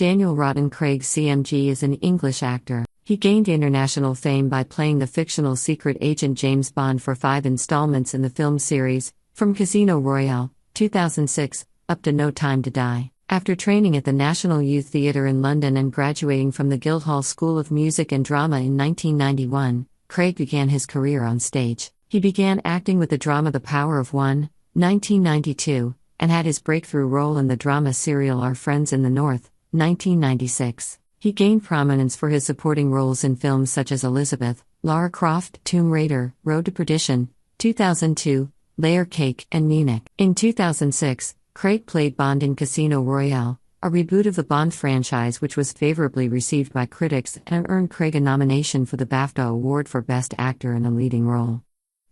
Daniel Wroughton Craig CMG is an English actor. He gained international fame by playing the fictional secret agent James Bond for 5 installments in the film series, from Casino Royale, 2006, up to No Time to Die. After training at the National Youth Theatre in London and graduating from the Guildhall School of Music and Drama in 1991, Craig began his career on stage. He began acting with the drama The Power of One, 1992, and had his breakthrough role in the drama serial Our Friends in the North, 1996. He gained prominence for his supporting roles in films such as Elizabeth, Lara Croft, Tomb Raider, Road to Perdition, 2002, Layer Cake, and Munich. In 2006, Craig played Bond in Casino Royale, a reboot of the Bond franchise which was favorably received by critics and earned Craig a nomination for the BAFTA Award for Best Actor in a Leading Role.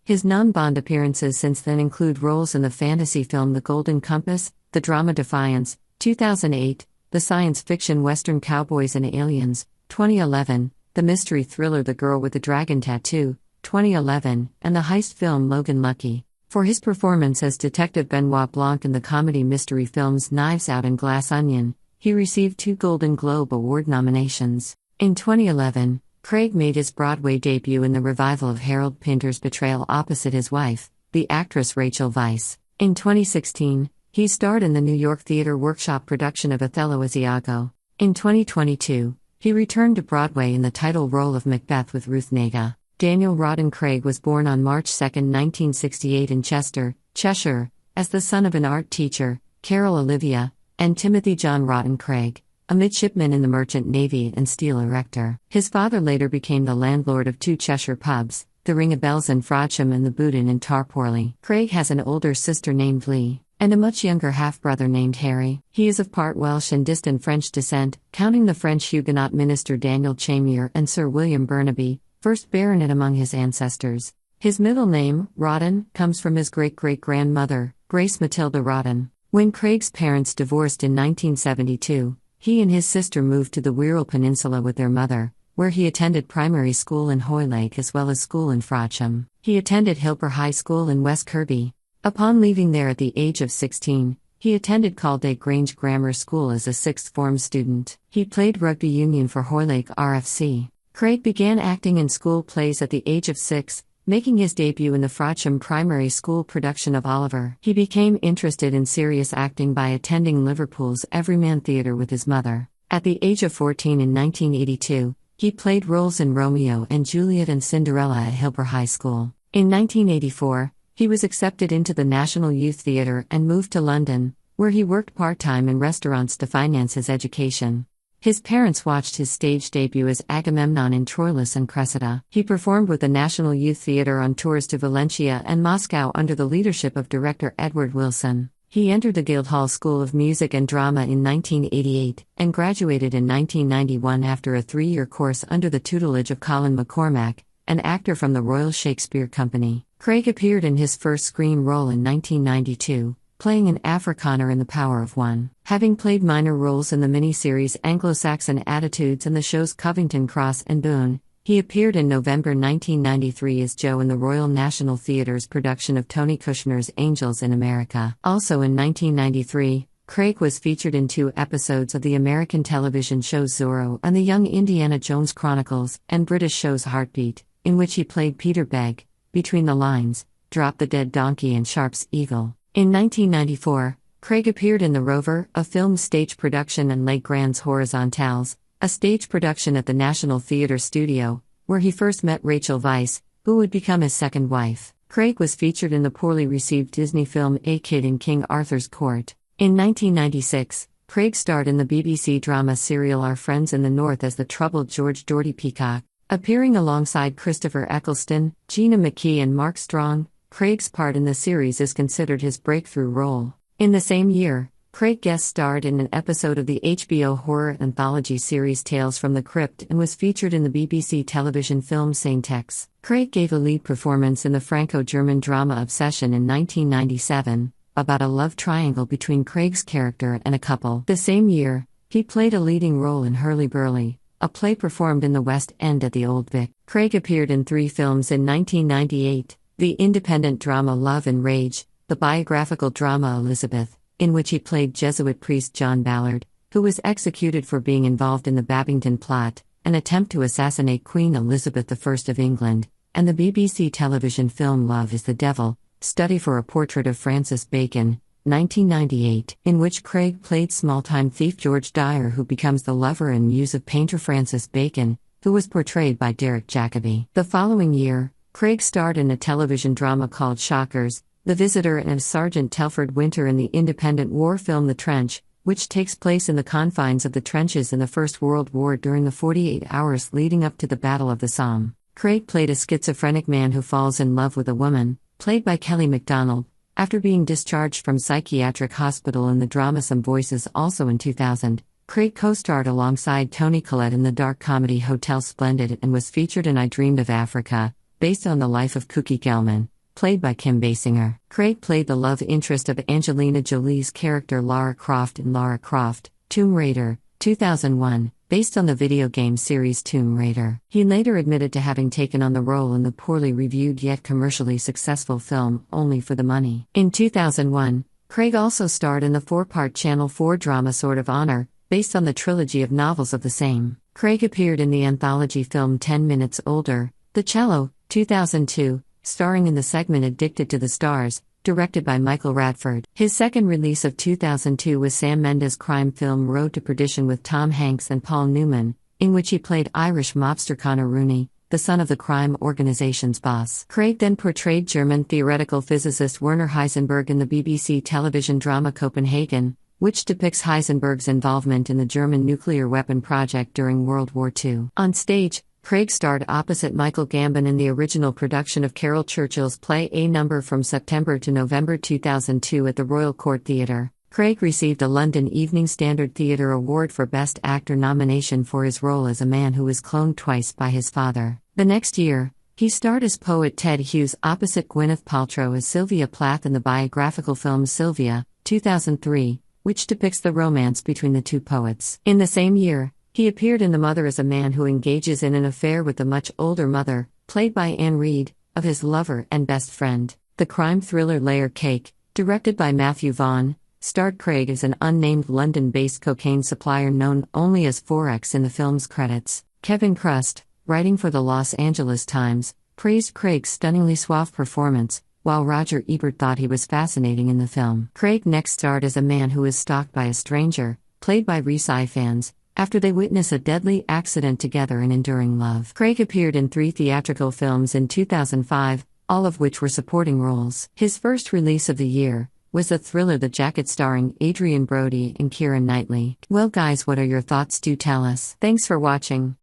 His non-Bond appearances since then include roles in the fantasy film The Golden Compass, the drama Defiance, 2008, the science fiction western Cowboys and Aliens, 2011, the mystery thriller The Girl with the Dragon Tattoo, 2011, and the heist film Logan Lucky. For his performance as Detective Benoit Blanc in the comedy mystery films Knives Out and Glass Onion, he received 2 Golden Globe Award nominations. In 2011, Craig made his Broadway debut in the revival of Harold Pinter's Betrayal opposite his wife, the actress Rachel Weisz. In 2016, he starred in the New York Theatre Workshop production of Othello as Iago. In 2022, he returned to Broadway in the title role of Macbeth with Ruth Negga. Daniel Wroughton Craig was born on March 2, 1968 in Chester, Cheshire, as the son of an art teacher, Carol Olivia, and Timothy John Wroughton Craig, a midshipman in the Merchant Navy and steel erector. His father later became the landlord of 2 Cheshire pubs, the Ring of Bells in Frodsham and the Boudin in Tarporley. Craig has an older sister named Lee, and a much younger half-brother named Harry. He is of part Welsh and distant French descent, counting the French Huguenot minister Daniel Chamier and Sir William Burnaby, 1st Baronet among his ancestors. His middle name, Wroughton, comes from his great-great-grandmother, Grace Matilda Wroughton. When Craig's parents divorced in 1972, he and his sister moved to the Wirral Peninsula with their mother, where he attended primary school in Hoylake as well as school in Frodsham. He attended Hilper High School in West Kirby. Upon leaving there at the age of 16, he attended Calday Grange Grammar School as a 6th form student. He played rugby union for Hoylake RFC. Craig began acting in school plays at the age of 6, making his debut in the Frodsham Primary School production of Oliver. He became interested in serious acting by attending Liverpool's Everyman Theatre with his mother. At the age of 14 in 1982, he played roles in Romeo and Juliet and Cinderella at Hilper High School. In 1984, he was accepted into the National Youth Theatre and moved to London, where he worked part-time in restaurants to finance his education. His parents watched his stage debut as Agamemnon in Troilus and Cressida. He performed with the National Youth Theatre on tours to Valencia and Moscow under the leadership of director Edward Wilson. He entered the Guildhall School of Music and Drama in 1988, and graduated in 1991 after a 3-year course under the tutelage of Colin McCormack, an actor from the Royal Shakespeare Company. Craig appeared in his first screen role in 1992, playing an Afrikaner in The Power of One. Having played minor roles in the miniseries Anglo-Saxon Attitudes and the shows Covington Cross and Boone, he appeared in November 1993 as Joe in the Royal National Theatre's production of Tony Kushner's Angels in America. Also in 1993, Craig was featured in 2 episodes of the American television show Zorro and the Young Indiana Jones Chronicles, and British shows Heartbeat, in which he played Peter Begg, Between the Lines, Drop the Dead Donkey and Sharp's Eagle. In 1994, Craig appeared in The Rover, a film stage production, and Les Grands Horizontales, a stage production at the National Theatre Studio, where he first met Rachel Weisz, who would become his second wife. Craig was featured in the poorly received Disney film A Kid in King Arthur's Court. In 1996, Craig starred in the BBC drama serial Our Friends in the North as the troubled George Geordie Peacock, appearing alongside Christopher Eccleston, Gina McKee and Mark Strong. Craig's part in the series is considered his breakthrough role. In the same year, Craig guest starred in an episode of the HBO horror anthology series Tales from the Crypt and was featured in the BBC television film Saint-Ex. Craig gave a lead performance in the Franco-German drama Obsession in 1997, about a love triangle between Craig's character and a couple. The same year, he played a leading role in Hurly-Burly, a play performed in the West End at the Old Vic. Craig appeared in 3 films in 1998. The independent drama Love and Rage, the biographical drama Elizabeth, in which he played Jesuit priest John Ballard, who was executed for being involved in the Babington Plot, an attempt to assassinate Queen Elizabeth I of England, and the BBC television film Love is the Devil, Study for a Portrait of Francis Bacon, 1998, in which Craig played small-time thief George Dyer, who becomes the lover and muse of painter Francis Bacon, who was portrayed by Derek Jacobi. The following year, Craig starred in a television drama called Shockers, The Visitor, and as Sergeant Telford Winter in the independent war film The Trench, which takes place in the confines of the trenches in the First World War during the 48 hours leading up to the Battle of the Somme. Craig played a schizophrenic man who falls in love with a woman, played by Kelly MacDonald, after being discharged from psychiatric hospital in the drama Some Voices. Also in 2000, Craig co-starred alongside Toni Collette in the dark comedy Hotel Splendid and was featured in I Dreamed of Africa, based on the life of Cookie Gelman, played by Kim Basinger. Craig played the love interest of Angelina Jolie's character Lara Croft in Lara Croft, Tomb Raider, 2001, based on the video game series Tomb Raider. He later admitted to having taken on the role in the poorly reviewed yet commercially successful film Only for the Money. In 2001, Craig also starred in the four-part Channel 4 drama Sword of Honor, based on the trilogy of novels of the same. Craig appeared in the anthology film 10 Minutes Older, The Cello, 2002, starring in the segment Addicted to the Stars, directed by Michael Radford. His second release of 2002 was Sam Mendes' crime film Road to Perdition with Tom Hanks and Paul Newman, in which he played Irish mobster Conor Rooney, the son of the crime organization's boss. Craig then portrayed German theoretical physicist Werner Heisenberg in the BBC television drama Copenhagen, which depicts Heisenberg's involvement in the German nuclear weapon project during World War II. On stage, Craig starred opposite Michael Gambon in the original production of Caryl Churchill's play A Number from September to November 2002 at the Royal Court Theatre. Craig received a London Evening Standard Theatre Award for Best Actor nomination for his role as a man who was cloned twice by his father. The next year, he starred as poet Ted Hughes opposite Gwyneth Paltrow as Sylvia Plath in the biographical film Sylvia, 2003, which depicts the romance between the two poets. In the same year, he appeared in The Mother as a man who engages in an affair with the much older mother, played by Anne Reid, of his lover and best friend. The crime thriller Layer Cake, directed by Matthew Vaughn, starred Craig as an unnamed London-based cocaine supplier known only as Forex in the film's credits. Kevin Crust, writing for the Los Angeles Times, praised Craig's stunningly suave performance, while Roger Ebert thought he was fascinating in the film. Craig next starred as a man who is stalked by a stranger, played by Rhys Ifans, after they witness a deadly accident together in enduring love. Craig appeared in 3 theatrical films in 2005, all of which were supporting roles. His first release of the year was the thriller The Jacket starring Adrian Brody and Keira Knightley. Well guys, what are your thoughts? Do tell us. Thanks for watching.